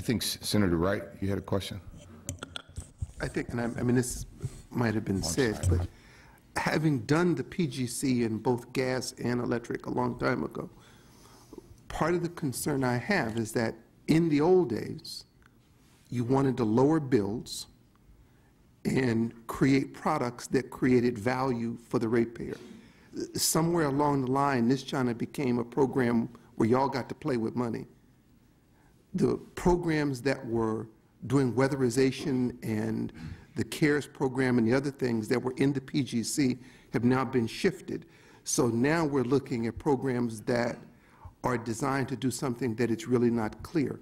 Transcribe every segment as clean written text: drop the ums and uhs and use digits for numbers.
think Senator Wright, you had a question? I think, and I mean, this might have been said, but having done the PGC in both gas and electric a long time ago, part of the concern I have is that in the old days, you wanted to lower bills and create products that created value for the ratepayer. Somewhere along the line, this China became a program where y'all got to play with money. The programs that were doing weatherization and the CARES program and the other things that were in the PGC have now been shifted. So now we're looking at programs that are designed to do something that it's really not clear.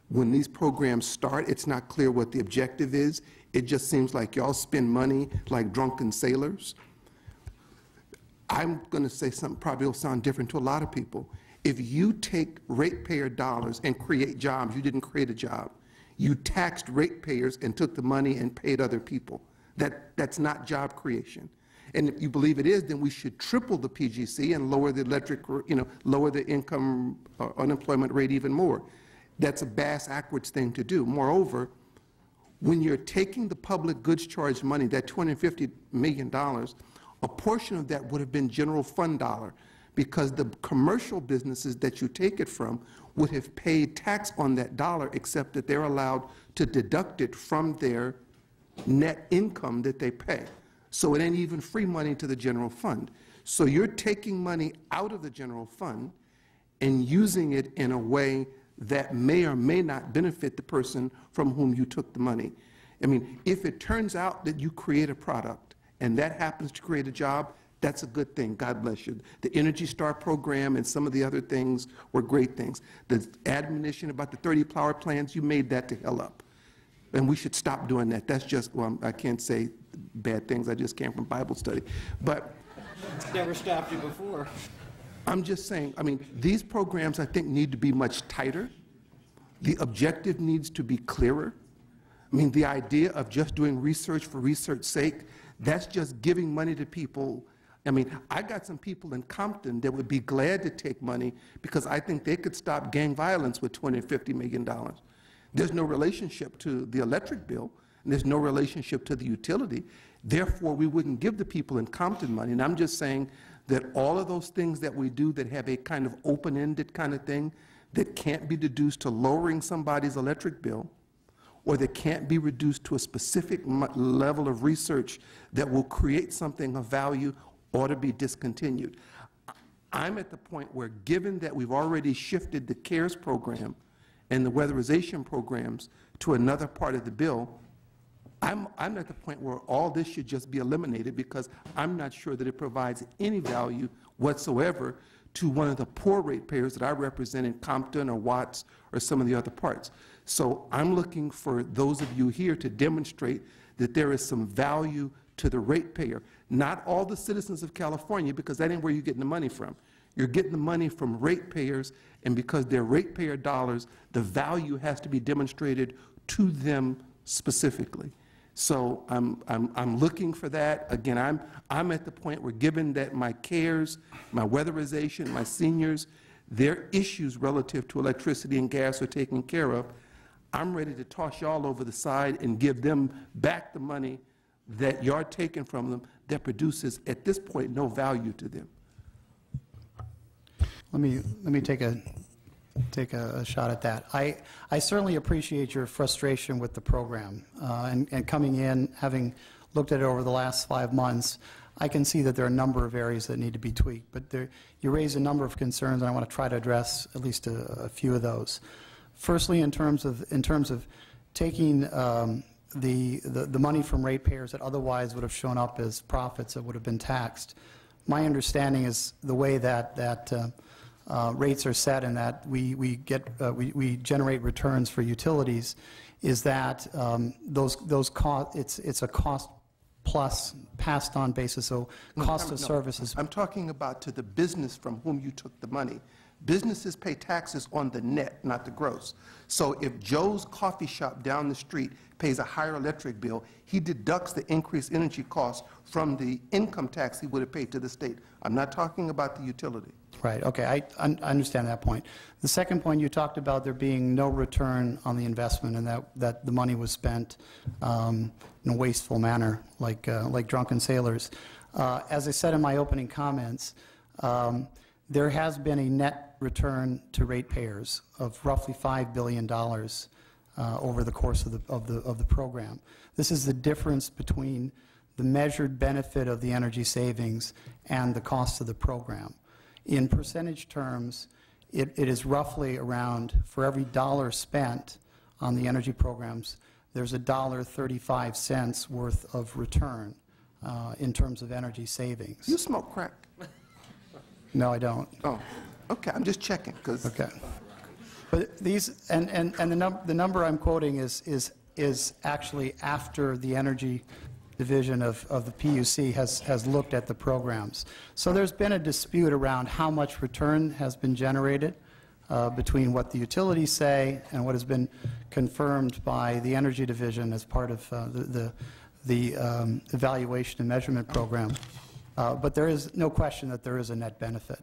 When these programs start, it's not clear what the objective is. It just seems like y'all spend money like drunken sailors. I'm going to say something probably will sound different to a lot of people. If you take ratepayer dollars and create jobs, you didn't create a job. You taxed ratepayers and took the money and paid other people. That's not job creation. And if you believe it is, then we should triple the PGC and lower the lower the income unemployment rate even more. That's a bass-ackwards thing to do. Moreover, when you're taking the public goods charge money, that $250 million, a portion of that would have been general fund dollar, because the commercial businesses that you take it from would have paid tax on that dollar, except that they're allowed to deduct it from their net income that they pay. So it ain't even free money to the general fund. So you're taking money out of the general fund and using it in a way that may or may not benefit the person from whom you took the money. I mean, if it turns out that you create a product and that happens to create a job, that's a good thing. God bless you. The Energy Star program and some of the other things were great things. The admonition about the 30 power plants, you made that to hell up. And we should stop doing that. That's just, well, I can't say bad things. I just came from Bible study. But it's never stopped you before. I'm just saying, I mean, these programs, I think, need to be much tighter. The objective needs to be clearer. I mean, the idea of just doing research for research's sake, that's just giving money to people. I mean, I got some people in Compton that would be glad to take money because I think they could stop gang violence with $20 or $50 million. There's no relationship to the electric bill, and there's no relationship to the utility. Therefore, we wouldn't give the people in Compton money. And I'm just saying that all of those things that we do that have a kind of open-ended kind of thing that can't be deduced to lowering somebody's electric bill, or that can't be reduced to a specific level of research that will create something of value, ought to be discontinued. I'm at the point where, given that we've already shifted the CARES program and the weatherization programs to another part of the bill, I'm at the point where all this should just be eliminated, because I'm not sure that it provides any value whatsoever to one of the poor ratepayers that I represent in Compton or Watts or some of the other parts. So I'm looking for those of you here to demonstrate that there is some value to the ratepayer. Not all the citizens of California, because that ain't where you're getting the money from. You're getting the money from ratepayers, and because they're ratepayer dollars, the value has to be demonstrated to them specifically. So I'm looking for that. Again, I'm at the point where, given that my CARES, my weatherization, my seniors, their issues relative to electricity and gas are taken care of, I'm ready to toss y'all over the side and give them back the money that you're taking from them that produces, at this point, no value to them. Let me take a shot at that. I certainly appreciate your frustration with the program, and coming in, having looked at it over the last 5 months, I can see that there are a number of areas that need to be tweaked. But you raise a number of concerns, and I want to try to address at least a few of those. Firstly, in terms of taking the money from ratepayers that otherwise would have shown up as profits that would have been taxed, my understanding is the way that rates are set and that we generate returns for utilities is that it's a cost plus passed on basis, so cost of services. I'm talking about to the business from whom you took the money. Businesses pay taxes on the net, not the gross. So if Joe's coffee shop down the street pays a higher electric bill, he deducts the increased energy cost from the income tax he would have paid to the state. I'm not talking about the utility. Right, okay, I understand that point. The second point, you talked about there being no return on the investment and that the money was spent in a wasteful manner, like drunken sailors. As I said in my opening comments, there has been a net return to ratepayers of roughly $5 billion over the course of the program. This is the difference between the measured benefit of the energy savings and the cost of the program. In percentage terms, it is roughly around, for every dollar spent on the energy programs, there's $1.35 worth of return in terms of energy savings. You smoke crack? No, I don't. Oh, okay, I'm just checking, because... Okay. But these, and the number I'm quoting is actually after the energy division of the PUC has looked at the programs. So there's been a dispute around how much return has been generated between what the utilities say and what has been confirmed by the energy division as part of the evaluation and measurement program. But there is no question that there is a net benefit.